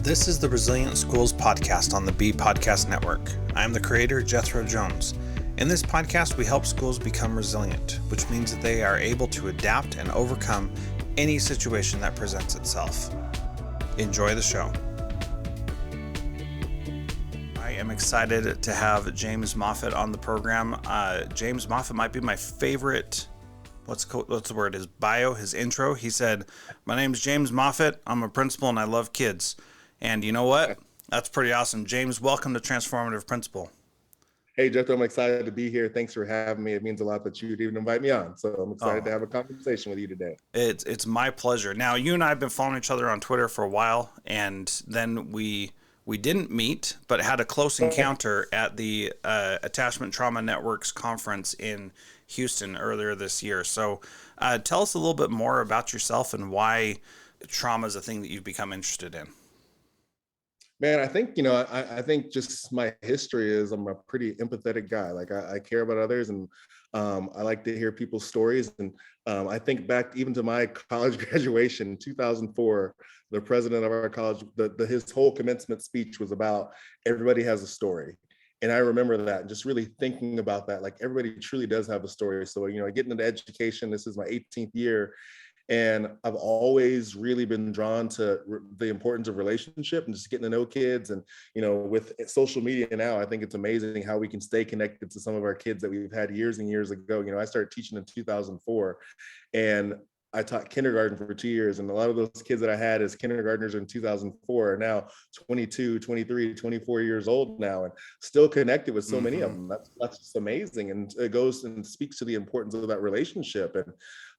This is the Resilient Schools podcast on the B Podcast Network. I am the creator, Jethro Jones. In this podcast, we help schools become resilient, which means that they are able to adapt and overcome any situation that presents itself. Enjoy the show. I am excited to have James Moffett on the program. James Moffett might be my favorite. What's the word? His bio, his intro. He said, "My name's James Moffett. I'm a principal and I love kids." And you know what? That's pretty awesome. James, welcome to Transformative Principal. Hey, Jeff, I'm excited to be here. Thanks for having me. It means a lot that you'd even invite me on. So I'm excited to have a conversation with you today. It's my pleasure. Now, you and I have been following each other on Twitter for a while, and then we didn't meet, but had a close encounter at the Attachment Trauma Network's conference in Houston earlier this year. So tell us a little bit more about yourself and why trauma is a thing that you've become interested in. Man, I think, I think just my history is I'm a pretty empathetic guy. Like I care about others, and I like to hear people's stories. And I think back even to my college graduation in 2004, the president of our college, his whole commencement speech was about everybody has a story. And I remember that and just really thinking about that, like everybody truly does have a story. So, getting into education, this is my 18th year. And I've always really been drawn to the importance of relationship and just getting to know kids. And, with social media now, I think it's amazing how we can stay connected to some of our kids that we've had years and years ago. I started teaching in 2004 and I taught kindergarten for 2 years. And a lot of those kids that I had as kindergartners in 2004 are now 22, 23, 24 years old now and still connected with so many of them. That's just amazing. And it goes and speaks to the importance of that relationship.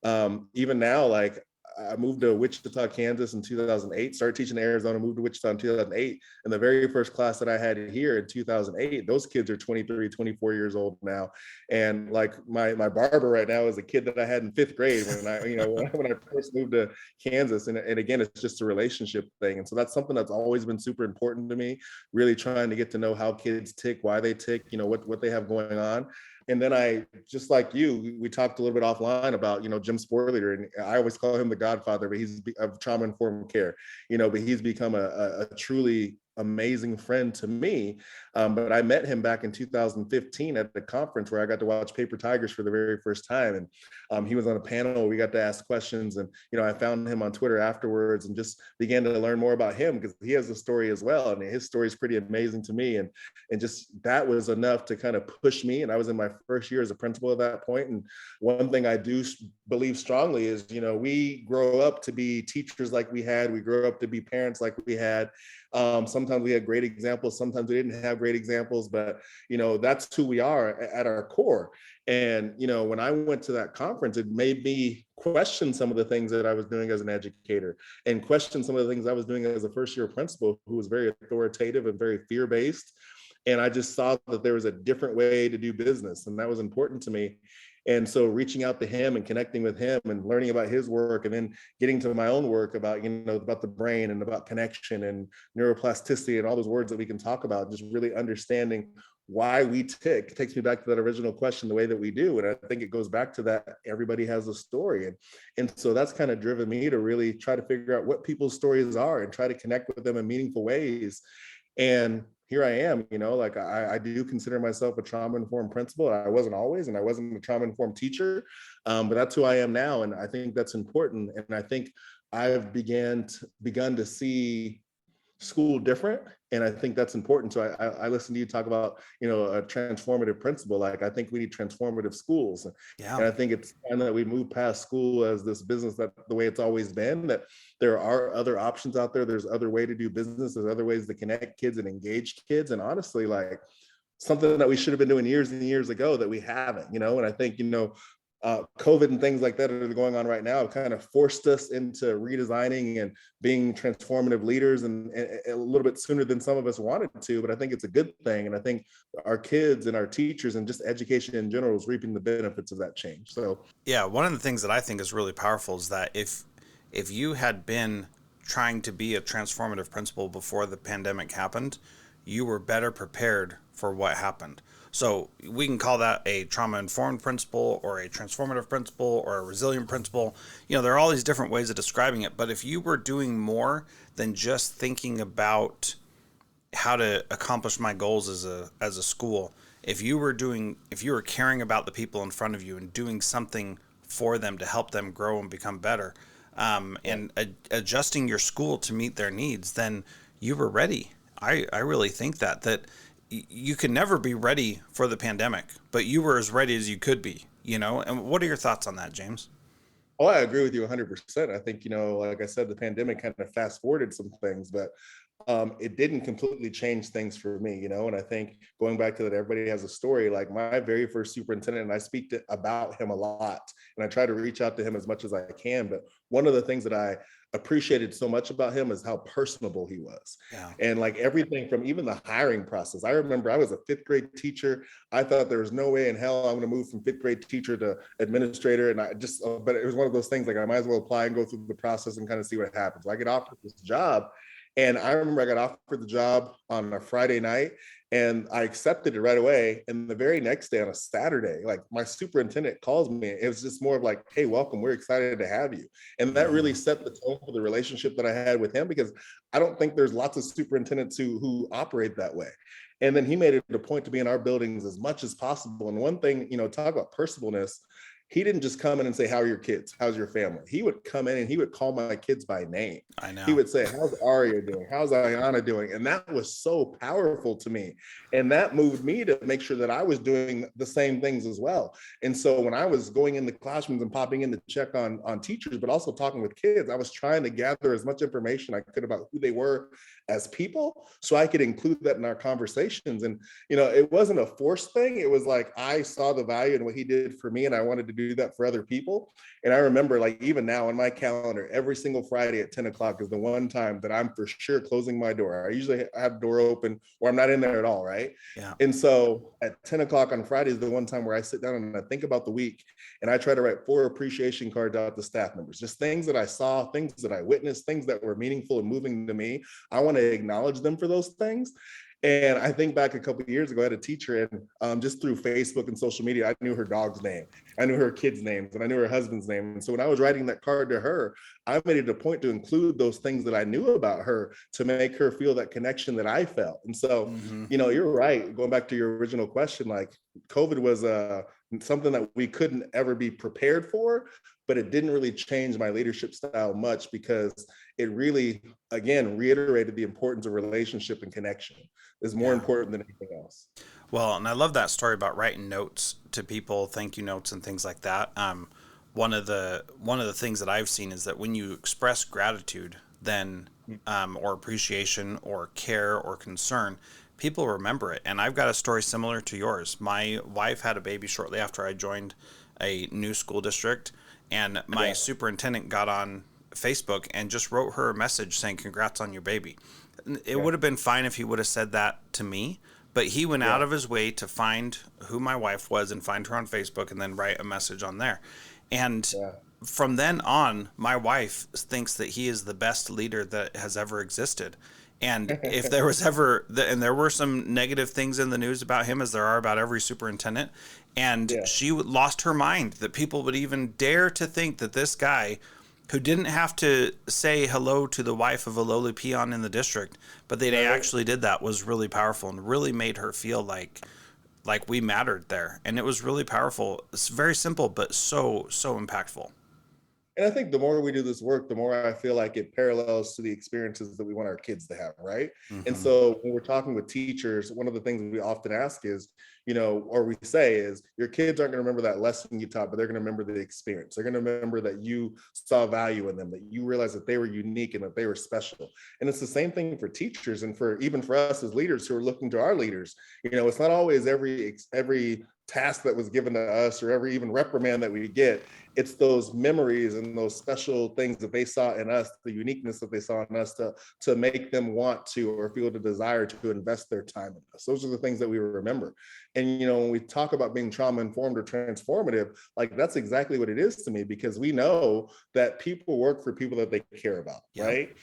And even now, like I moved to Wichita, Kansas in 2008, started teaching in Arizona, moved to Wichita in 2008. And the very first class that I had here in 2008, those kids are 23, 24 years old now. And like my barber right now is a kid that I had in fifth grade when I first moved to Kansas. And again, it's just a relationship thing. And so that's something that's always been super important to me, really trying to get to know how kids tick, why they tick, what they have going on. And then I, just like you, we talked a little bit offline about, Jim Sporleader, and I always call him the godfather, but he's of trauma-informed care, but he's become a truly amazing friend to me. But I met him back in 2015 at the conference where I got to watch Paper Tigers for the very first time. And he was on a panel. We got to ask questions. And, I found him on Twitter afterwards and just began to learn more about him because he has a story as well. And his story is pretty amazing to me. And just that was enough to kind of push me. And I was in my first year as a principal at that point. And one thing I do believe strongly is, we grow up to be teachers like we had. We grow up to be parents like we had. Sometimes we had great examples, sometimes we didn't have great examples, but that's who we are at our core. And when I went to that conference, it made me question some of the things that I was doing as an educator and question some of the things I was doing as a first year principal who was very authoritative and very fear-based. And I just saw that there was a different way to do business, and that was important to me. And so reaching out to him and connecting with him and learning about his work and then getting to my own work about, about the brain and about connection and neuroplasticity and all those words that we can talk about, just really understanding why we tick. It takes me back to that original question, the way that we do. And I think it goes back to that everybody has a story. And so that's kind of driven me to really try to figure out what people's stories are and try to connect with them in meaningful ways. And here I am, like I do consider myself a trauma-informed principal. I wasn't always, and I wasn't a trauma-informed teacher, but that's who I am now. And I think that's important. And I think I've begun to see school different. And I think that's important. So I listen to you talk about, a transformative principal. Like I think we need transformative schools. Yeah. And I think it's time that we move past school as this business that the way it's always been, that there are other options out there. There's other way to do business. There's other ways to connect kids and engage kids. And honestly, like something that we should have been doing years and years ago that we haven't, and I think, COVID and things like that are going on right now kind of forced us into redesigning and being transformative leaders and a little bit sooner than some of us wanted to, but I think it's a good thing. And I think our kids and our teachers and just education in general is reaping the benefits of that change. So yeah, one of the things that I think is really powerful is that if you had been trying to be a transformative principal before the pandemic happened, you were better prepared for what happened. So we can call that a trauma-informed principle or a transformative principle or a resilient principle. There are all these different ways of describing it. But if you were doing more than just thinking about how to accomplish my goals as a school, if you were caring about the people in front of you and doing something for them to help them grow and become better, and adjusting your school to meet their needs, then you were ready. I really think that you can never be ready for the pandemic, but you were as ready as you could be, And what are your thoughts on that, James? Oh, I agree with you 100%. I think, like I said, the pandemic kind of fast forwarded some things, but it didn't completely change things for me, and I think going back to that, everybody has a story. Like my very first superintendent, and I speak about him a lot, and I try to reach out to him as much as I can. But one of the things that I appreciated so much about him is how personable he was. Yeah. And like everything from even the hiring process. I remember I was a fifth grade teacher. I thought there was no way in hell I'm going to move from fifth grade teacher to administrator. And but it was one of those things like I might as well apply and go through the process and kind of see what happens. So I get offered this job. And I remember I got offered the job on a Friday night and I accepted it right away. And the very next day on a Saturday, like my superintendent calls me. It was just more of like, hey, welcome. We're excited to have you. And that really set the tone for the relationship that I had with him, because I don't think there's lots of superintendents who operate that way. And then he made it a point to be in our buildings as much as possible. And one thing, talk about personableness. He didn't just come in and say, how are your kids? How's your family? He would come in and he would call my kids by name. I know. He would say, how's Aria doing? How's Ayana doing? And that was so powerful to me. And that moved me to make sure that I was doing the same things as well. And so when I was going in the classrooms and popping in to check on teachers, but also talking with kids, I was trying to gather as much information I could about who they were as people, so I could include that in our conversations. And, it wasn't a forced thing. It was like, I saw the value in what he did for me and I wanted to do that for other people. And I remember, like, even now on my calendar, every single Friday at 10 o'clock is the one time that I'm for sure closing my door. I usually have the door open or I'm not in there at all, right? Yeah. And so at 10 o'clock on Friday is the one time where I sit down and I think about the week and I try to write 4 appreciation cards out to staff members, just things that I saw, things that I witnessed, things that were meaningful and moving to me. I want to acknowledge them for those things. And I think back a couple of years ago, I had a teacher, and just through Facebook and social media, I knew her dog's name, I knew her kids' names, and I knew her husband's name. And so when I was writing that card to her, I made it a point to include those things that I knew about her to make her feel that connection that I felt. And so, you're right. Going back to your original question, like COVID was something that we couldn't ever be prepared for, but it didn't really change my leadership style much, because it really, again, reiterated the importance of relationship and connection is more important than anything else. Well, and I love that story about writing notes to people, thank you notes and things like that. One of the things that I've seen is that when you express gratitude, then or appreciation or care or concern, people remember it. And I've got a story similar to yours. My wife had a baby shortly after I joined a new school district, and my superintendent got on Facebook and just wrote her a message saying, congrats on your baby. It would have been fine if he would have said that to me, but he went out of his way to find who my wife was and find her on Facebook and then write a message on there. And from then on, my wife thinks that he is the best leader that has ever existed. And if there was ever, and there were some negative things in the news about him, as there are about every superintendent, and she lost her mind that people would even dare to think that this guy, who didn't have to say hello to the wife of a lowly peon in the district, but they actually did that, was really powerful and really made her feel like we mattered there. And it was really powerful. It's very simple, but so impactful. And I think the more we do this work, the more I feel like it parallels to the experiences that we want our kids to have, right? And so when we're talking with teachers, one of the things we often ask is, or we say is, your kids aren't going to remember that lesson you taught, but they're going to remember the experience. They're going to remember that you saw value in them, that you realized that they were unique and that they were special. And it's the same thing for teachers and even for us as leaders who are looking to our leaders. It's not always every task that was given to us or every even reprimand that we get. It's those memories and those special things that they saw in us, the uniqueness that they saw in us to make them want to or feel the desire to invest their time in us. Those are the things that we remember. And, when we talk about being trauma informed or transformative, like that's exactly what it is to me, because we know that people work for people that they care about, right?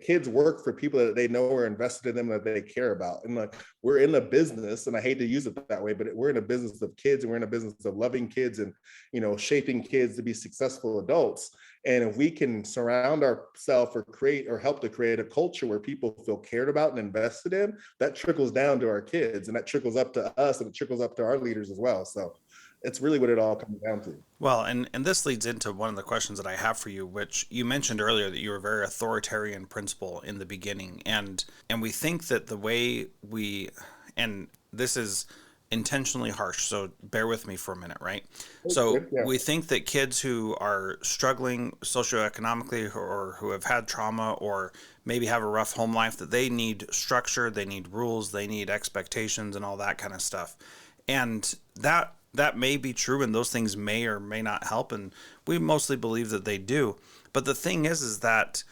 kids work for people that they know are invested in them, that they care about. And like, we're in a business, and I hate to use it that way, but we're in a business of kids, and we're in a business of loving kids and, shaping kids to be successful adults. And if we can surround ourselves or create or help to create a culture where people feel cared about and invested in, that trickles down to our kids, and that trickles up to us, and it trickles up to our leaders as well. So it's really what it all comes down to. Well, and this leads into one of the questions that I have for you, which you mentioned earlier that you were a very authoritarian principal in the beginning, and we think that the way we, and this is intentionally harsh, so bear with me for a minute, right? So Yeah. we think that kids who are struggling socioeconomically or who have had trauma or maybe have a rough home life, that they need structure, they need rules, they need expectations and all that kind of stuff. And that may be true, and those things may or may not help, and we mostly believe that they do. But the thing is that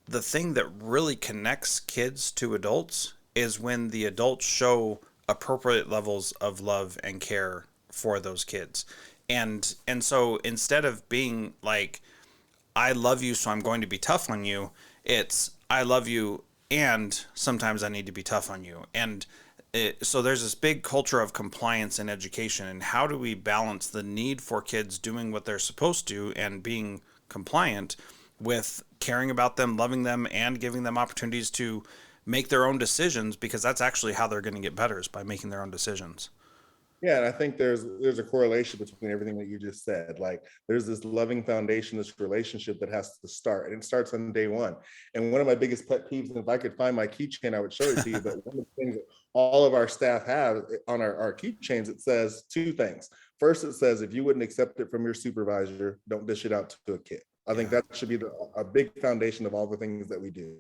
the thing that really connects kids to adults is when the adults show appropriate levels of love and care for those kids. And so instead of being like, I love you, so I'm going to be tough on you, it's I love you, and sometimes I need to be tough on you. So there's this big culture of compliance in education, and how do we balance the need for kids doing what they're supposed to and being compliant with caring about them, loving them, and giving them opportunities to make their own decisions, because that's actually how they're going to get better, is by making their own decisions. Yeah, and I think there's a correlation between everything that you just said. Like, there's this loving foundation, this relationship that has to start, and it starts on day one. And one of my biggest pet peeves, and if I could find my keychain, I would show it to you. But one of the things that all of our staff have on our keychains, it says two things. First, it says, if you wouldn't accept it from your supervisor, don't dish it out to a kid. I think that should be a big foundation of all the things that we do.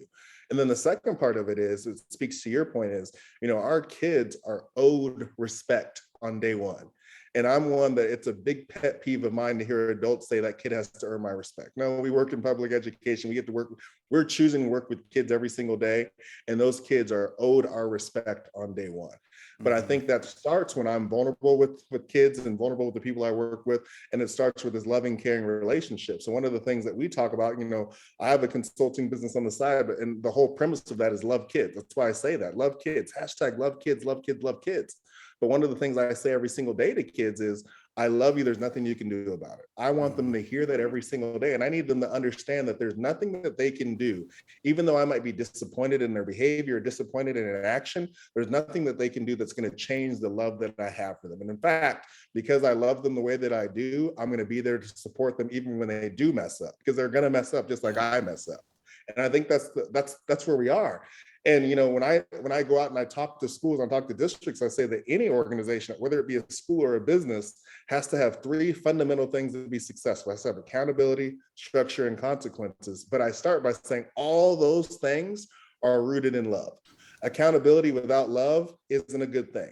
And then the second part of it speaks to your point, is, our kids are owed respect on day one. And I'm one that it's a big pet peeve of mine to hear adults say that kid has to earn my respect. No, we work in public education. We get to work, we're choosing to work with kids every single day. And those kids are owed our respect on day one. But I think that starts when I'm vulnerable with kids and vulnerable with the people I work with. And it starts with this loving, caring relationship. So one of the things that we talk about, I have a consulting business on the side, and the whole premise of that is love kids. That's why I say that. Love kids. Hashtag love kids, love kids, love kids. But one of the things I say every single day to kids is, I love you. There's nothing you can do about it. I want them to hear that every single day. And I need them to understand that there's nothing that they can do. Even though I might be disappointed in their behavior, disappointed in an action, there's nothing that they can do that's going to change the love that I have for them. And in fact, because I love them the way that I do, I'm going to be there to support them even when they do mess up, because they're going to mess up just like I mess up. And I think that's where we are. And when I go out and I talk to schools, I talk to districts, I say that any organization, whether it be a school or a business, has to have three fundamental things to be successful. It has to have accountability, structure, and consequences. But I start by saying all those things are rooted in love. Accountability without love isn't a good thing.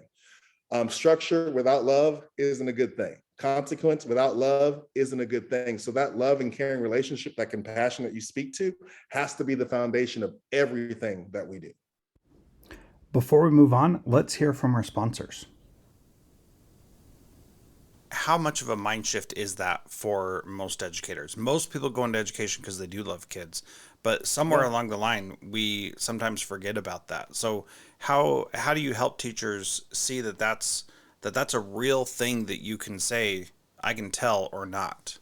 Structure without love isn't a good thing. Consequence without love isn't a good thing. So that love and caring relationship, that compassion that you speak to, has to be the foundation of everything that we do. Before we move on, let's hear from our sponsors. How much of a mind shift is that for most educators? Most people go into education because they do love kids, but somewhere along the line, we sometimes forget about that. So how do you help teachers see that that's a real thing that you can say, I can tell or not?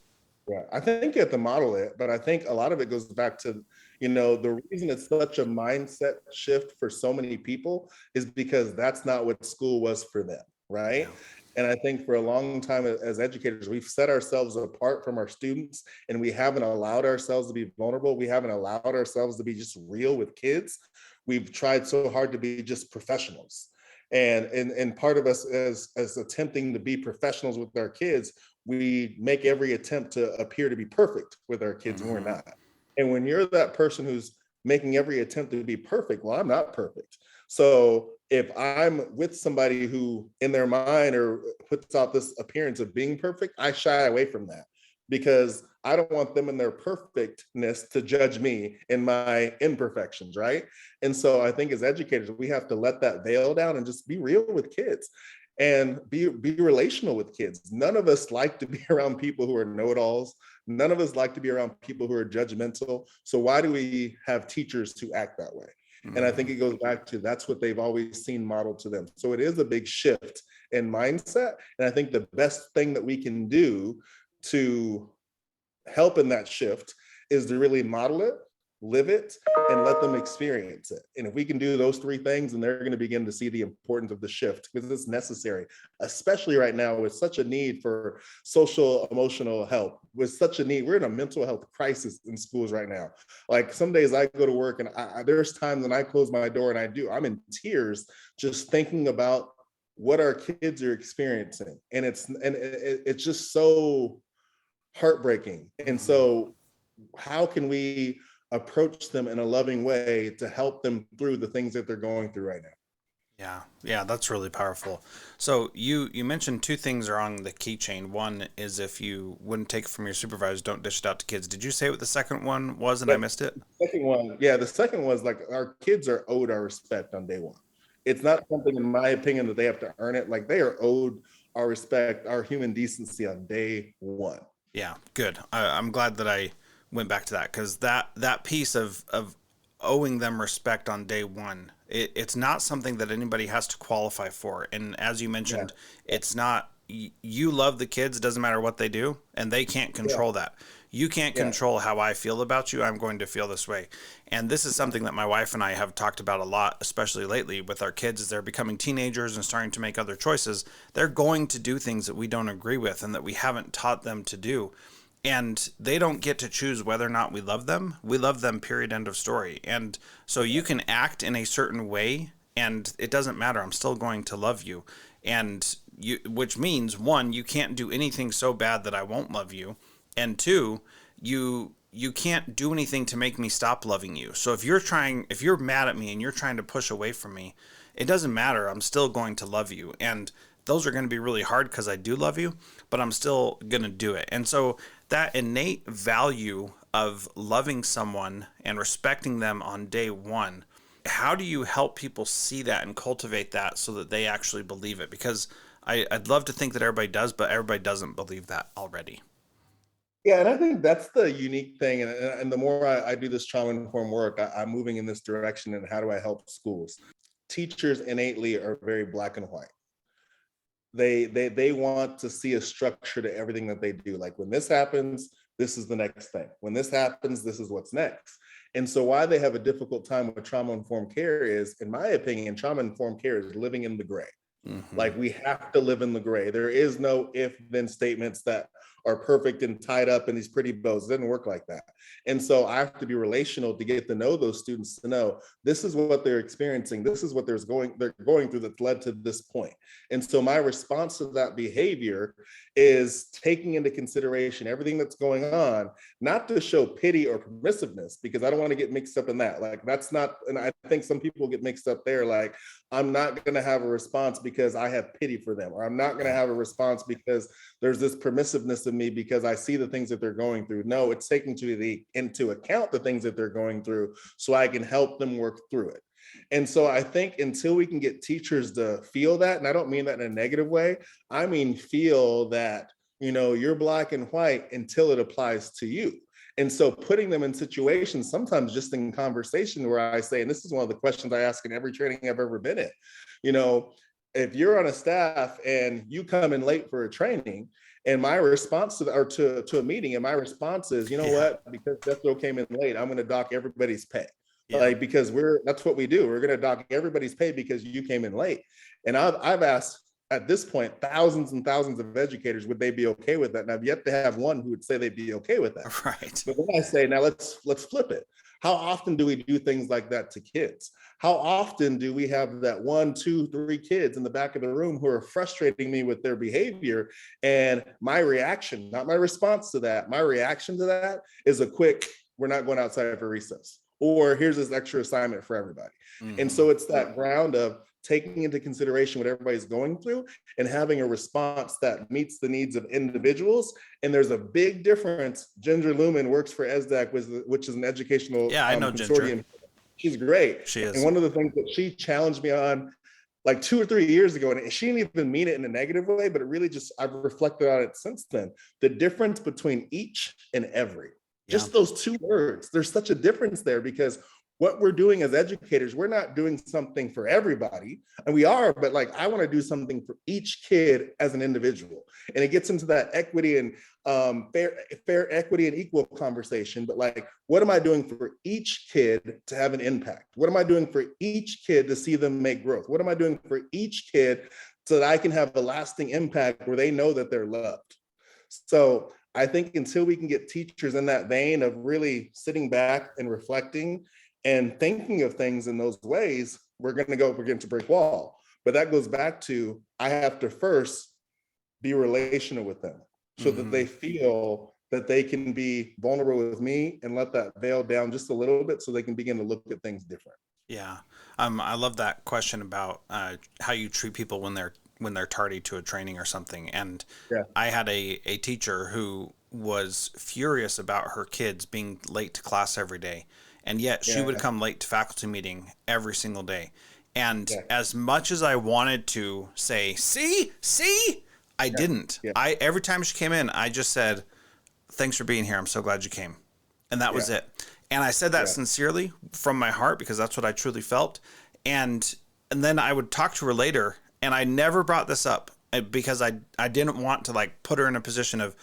Yeah, I think you have to model it, but I think a lot of it goes back to, the reason it's such a mindset shift for so many people is because that's not what school was for them, right? Yeah. And I think for a long time as educators, we've set ourselves apart from our students, and we haven't allowed ourselves to be vulnerable. We haven't allowed ourselves to be just real with kids. We've tried so hard to be just professionals. And part of us as attempting to be professionals with our kids, we make every attempt to appear to be perfect with our kids, and we're not. And when you're that person who's making every attempt to be perfect, well, I'm not perfect. So if I'm with somebody who in their mind or puts out this appearance of being perfect, I shy away from that, because I don't want them in their perfectness to judge me in my imperfections, right? And so I think as educators, we have to let that veil down and just be real with kids. and be relational with kids. None of us like to be around people who are know-it-alls. None of us like to be around people who are judgmental. So why do we have teachers who act that way? And I think it goes back to that's what they've always seen modeled to them. So it is a big shift in mindset. And I think the best thing that we can do to help in that shift is to really model it, live it, and let them experience it. And if we can do those three things, then they're going to begin to see the importance of the shift, because it's necessary, especially right now with such a need for social emotional help, with such a need. We're in a mental health crisis in schools right now. Like some days I go to work and there's times when I close my door and I'm in tears just thinking about what our kids are experiencing. And it's just so heartbreaking. And so how can we approach them in a loving way to help them through the things that they're going through right now? Yeah, that's really powerful. So you mentioned two things are on the keychain. One is if you wouldn't take it from your supervisors, don't dish it out to kids. Did you say what the second one was and I missed it? The second one is like our kids are owed our respect on day one. It's not something, in my opinion, that they have to earn it. Like they are owed our respect, our human decency on day one. Yeah, good. I'm glad that I went back to that, because that piece of owing them respect on day one, it's not something that anybody has to qualify for. And as you mentioned, it's not, you love the kids, doesn't matter what they do, and they can't control that. You can't control how I feel about you. I'm going to feel this way. And this is something that my wife and I have talked about a lot, especially lately with our kids, as they're becoming teenagers and starting to make other choices. They're going to do things that we don't agree with and that we haven't taught them to do. And they don't get to choose whether or not we love them. We love them, period, end of story. And so you can act in a certain way and it doesn't matter. I'm still going to love you. And which means, one, you can't do anything so bad that I won't love you. And two, you can't do anything to make me stop loving you. So if you're mad at me and you're trying to push away from me, it doesn't matter. I'm still going to love you. And those are going to be really hard because I do love you, but I'm still going to do it. And so that innate value of loving someone and respecting them on day one, how do you help people see that and cultivate that so that they actually believe it? Because I'd love to think that everybody does, but everybody doesn't believe that already. Yeah, and I think that's the unique thing. And the more I do this trauma-informed work, I'm moving in this direction. And how do I help schools? Teachers innately are very black and white. They want to see a structure to everything that they do. Like when this happens, this is the next thing. When this happens, this is what's next. And so why they have a difficult time with trauma-informed care is, in my opinion, trauma-informed care is living in the gray. Mm-hmm. Like we have to live in the gray. There is no if-then statements that are perfect and tied up in these pretty bows. It doesn't work like that. And so I have to be relational to get to know those students, to know this is what they're experiencing. This is what they're going through that's led to this point. And so my response to that behavior is taking into consideration everything that's going on, not to show pity or permissiveness, because I don't want to get mixed up in that. Like that's not, and I think some people get mixed up there. Like I'm not going to have a response because I have pity for them, or I'm not going to have a response because there's this permissiveness of me because I see the things that they're going through. No, it's taking into account the things that they're going through so I can help them work through it. And so I think until we can get teachers to feel that, and I don't mean that in a negative way, I mean feel that, you're black and white until it applies to you. And so putting them in situations, sometimes just in conversation, where I say, and this is one of the questions I ask in every training I've ever been in, if you're on a staff and you come in late for a training, and my response to a meeting, and my response is, what, because Jethro came in late, I'm going to dock everybody's pay. Yeah. Like, because that's what we do. We're going to dock everybody's pay because you came in late. And I've asked at this point, thousands and thousands of educators, would they be okay with that? And I've yet to have one who would say they'd be okay with that. Right. But then I say, now let's flip it. How often do we do things like that to kids? How often do we have that 1, 2, 3 kids in the back of the room who are frustrating me with their behavior? And my reaction, not my response to that, my reaction to that is a quick, we're not going outside for recess, or here's this extra assignment for everybody. Mm-hmm. And so it's that ground of taking into consideration what everybody's going through and having a response that meets the needs of individuals. And there's a big difference. Ginger Lumen works for ESDAC, which is an educational I know consortium. Ginger. She's great. She is. And one of the things that she challenged me on like 2 or 3 years ago, and she didn't even mean it in a negative way, but it really just, I've reflected on it since then. The difference between each and every, Yeah. just those two words, there's such a difference there, because what we're doing as educators, we're not doing something for everybody, and we are, but like, I want to do something for each kid as an individual. And it gets into that equity and fair equity and equal conversation. But like, what am I doing for each kid to have an impact? What am I doing for each kid to see them make growth? What am I doing for each kid so that I can have a lasting impact where they know that they're loved? So I think until we can get teachers in that vein of really sitting back and reflecting and thinking of things in those ways, we're going to go up against a brick wall. But that goes back to, I have to first be relational with them so that they feel that they can be vulnerable with me, and let that veil down just a little bit so they can begin to look at things different. Yeah. I love that question about how you treat people when they're tardy to a training or something. And Yeah. I had a teacher who was furious about her kids being late to class every day. And yet she would come late to faculty meeting every single day. And as much as I wanted to say, see, I didn't. Every time she came in, I just said, thanks for being here. I'm so glad you came. And that was it. And I said that sincerely from my heart, because that's what I truly felt. And then I would talk to her later, and I never brought this up because I didn't want to like put her in a position of,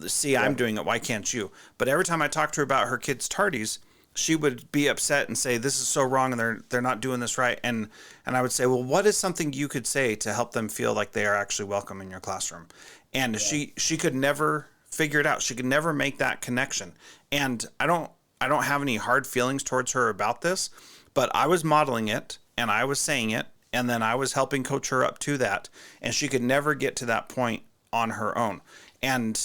see, I'm doing it, why can't you? But every time I talked to her about her kids' tardies, she would be upset and say, this is so wrong, and they're not doing this right. And I would say, well, what is something you could say to help them feel like they are actually welcome in your classroom? And she could never figure it out. She could never make that connection. And I don't have any hard feelings towards her about this, but I was modeling it, and I was saying it, and then I was helping coach her up to that, and she could never get to that point on her own. And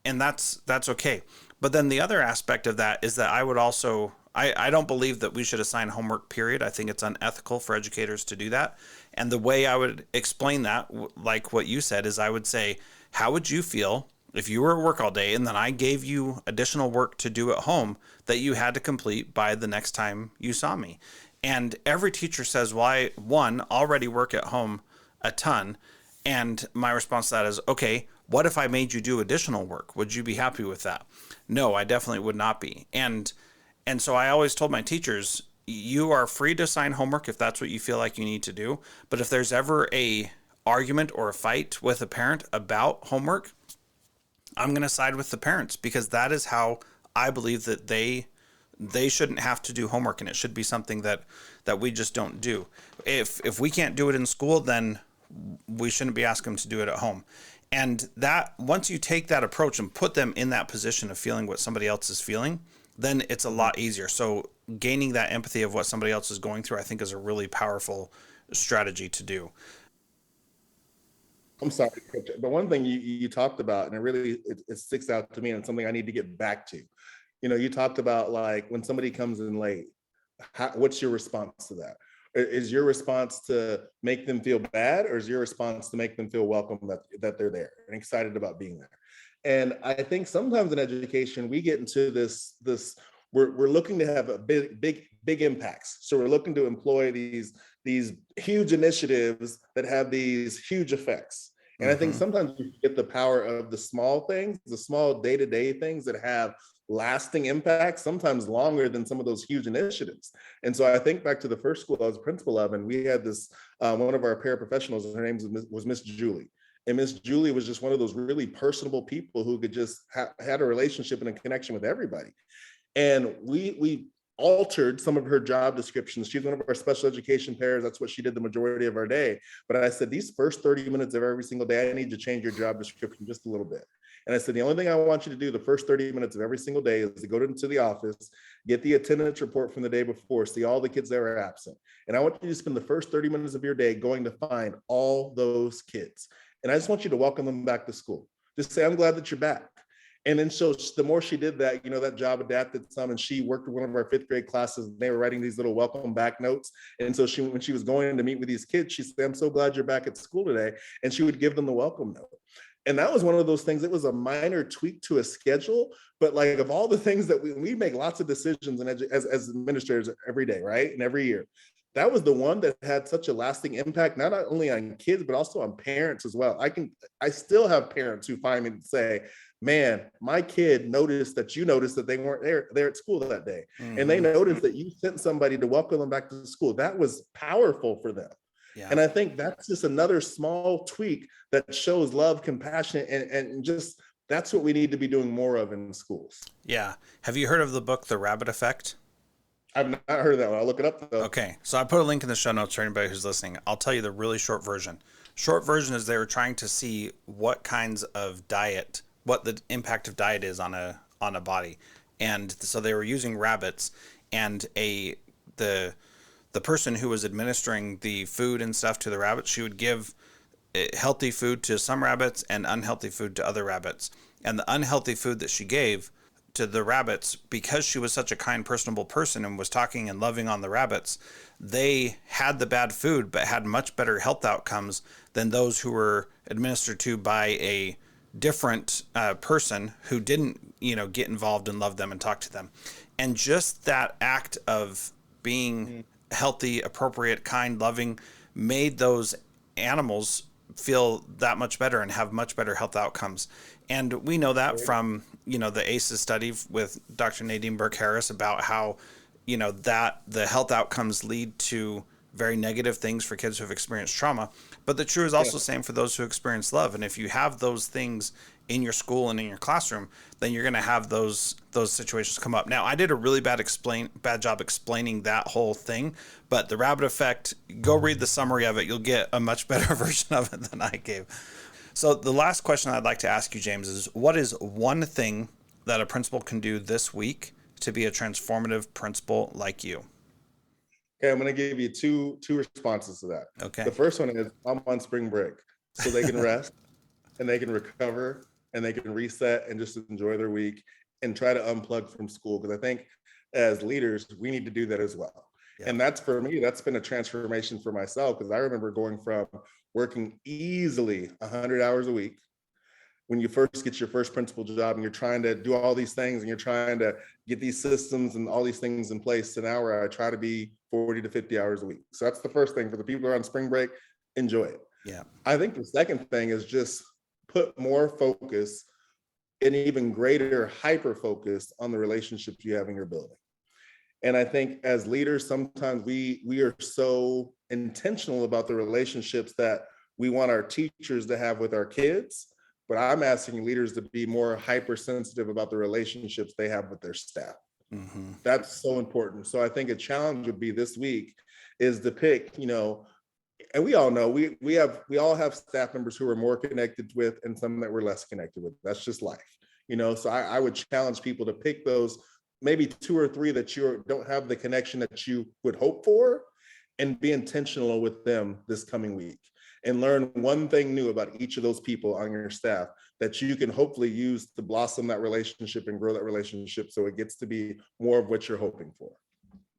that's okay. But then the other aspect of that is that I would also, I don't believe that we should assign homework, period. I think it's unethical for educators to do that. And the way I would explain that, like what you said, is I would say, how would you feel if you were at work all day and then I gave you additional work to do at home that you had to complete by the next time you saw me? And every teacher says, well, I, one, already work at home a ton. And my response to that is, okay, what if I made you do additional work? Would you be happy with that? No, I definitely would not be. And so I always told my teachers, you are free to assign homework if that's what you feel like you need to do. But if there's ever a argument or a fight with a parent about homework, I'm going to side with the parents, because that is how I believe that they shouldn't have to do homework, and it should be something that we just don't do. If we can't do it in school, then we shouldn't be asking them to do it at home. And that, once you take that approach and put them in that position of feeling what somebody else is feeling, then it's a lot easier. So gaining that empathy of what somebody else is going through, I think, is a really powerful strategy to do. I'm sorry, but one thing you talked about, and it sticks out to me, and it's something I need to get back to. You know, you talked about like when somebody comes in late, what's your response to that? Is your response to make them feel bad, or is your response to make them feel welcome that they're there and excited about being there? And I think sometimes in education, we get into this we're looking to have a big impacts. So we're looking to employ these huge initiatives that have these huge effects. And I think sometimes we get the power of the small things, the small day-to-day things that have lasting impact, sometimes longer than some of those huge initiatives. And so I think back to the first school I was a principal of, and we had this, one of our paraprofessionals, her name was Miss Julie. And Miss Julie was just one of those really personable people who could just had a relationship and a connection with everybody. And we altered some of her job descriptions. She's one of our special education pairs. That's what she did the majority of our day. But I said, these first 30 minutes of every single day, I need to change your job description just a little bit. And I said, the only thing I want you to do the first 30 minutes of every single day is to go into the office, get the attendance report from the day before, see all the kids that are absent. And I want you to spend the first 30 minutes of your day going to find all those kids. And I just want you to welcome them back to school. Just say, I'm glad that you're back. And then so the more she did that, you know, that job adapted some, and she worked with one of our fifth grade classes, and they were writing these little welcome back notes. And so when she was going to meet with these kids, she said, I'm so glad you're back at school today. And she would give them the welcome note. And that was one of those things. It was a minor tweak to a schedule, but like of all the things that we make lots of decisions and as administrators every day, right? And every year, that was the one that had such a lasting impact, not only on kids, but also on parents as well. I still have parents who find me and say, man, my kid noticed that you noticed that they weren't there at school that day. And they noticed that you sent somebody to welcome them back to school. That was powerful for them. Yeah. And I think that's just another small tweak that shows love, compassion, and just that's what we need to be doing more of in schools. Yeah. Have you heard of the book, The Rabbit Effect? I've not heard of that one. I'll look it up though. Okay. So I put a link in the show notes for anybody who's listening. I'll tell you the really short version. Short version is they were trying to see what kinds of diet, what the impact of diet is on a body. And so they were using rabbits, and the person who was administering the food and stuff to the rabbits, she would give healthy food to some rabbits and unhealthy food to other rabbits. And the unhealthy food that she gave to the rabbits, because she was such a kind, personable person and was talking and loving on the rabbits, they had the bad food but had much better health outcomes than those who were administered to by a different person who didn't, get involved and love them and talk to them. And just that act of being healthy, appropriate, kind, loving made those animals feel that much better and have much better health outcomes. And we know that from, the ACEs study with Dr. Nadine Burke-Harris about how, that the health outcomes lead to very negative things for kids who have experienced trauma. But the truth is also the same for those who experience love. And if you have those things in your school and in your classroom, then you're going to have those situations come up. Now, I did a really bad job explaining that whole thing, but the rabbit effect, go read the summary of it. You'll get a much better version of it than I gave. So the last question I'd like to ask you, James, is what is one thing that a principal can do this week to be a transformative principal like you? Okay, I'm going to give you two responses to that. Okay. The first one is I'm on spring break, so they can rest and they can recover and they can reset and just enjoy their week and try to unplug from school. Because I think as leaders, we need to do that as well. Yeah. And that's, for me, that's been a transformation for myself, because I remember going from working easily 100 hours a week when you first get your first principal job and you're trying to do all these things and you're trying to get these systems and all these things in place. To now where I try to be 40 to 50 hours a week. So that's the first thing. For the people who are on spring break, enjoy it. Yeah. I think the second thing is just put more focus and even greater hyper focus on the relationships you have in your building. And I think as leaders, sometimes we are so intentional about the relationships that we want our teachers to have with our kids, but I'm asking leaders to be more hypersensitive about the relationships they have with their staff. Mm-hmm. That's so important. So I think a challenge would be this week is to pick, and we all know we all have staff members who are more connected with and some that we're less connected with. That's just life, So I would challenge people to pick those maybe 2 or 3 that you don't have the connection that you would hope for, and be intentional with them this coming week and learn one thing new about each of those people on your staff that you can hopefully use to blossom that relationship and grow that relationship so it gets to be more of what you're hoping for.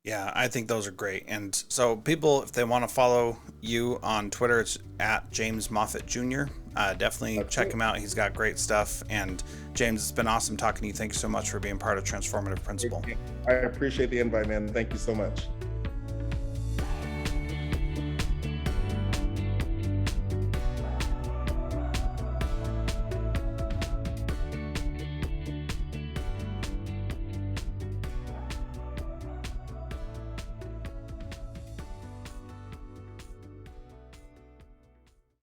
Yeah, I think those are great. And so people, if they want to follow you on Twitter, it's at James Moffett Jr. Definitely check him out. He's got great stuff. And James, it's been awesome talking to you. Thank you so much for being part of Transformative Principal. I appreciate the invite, man. Thank you so much.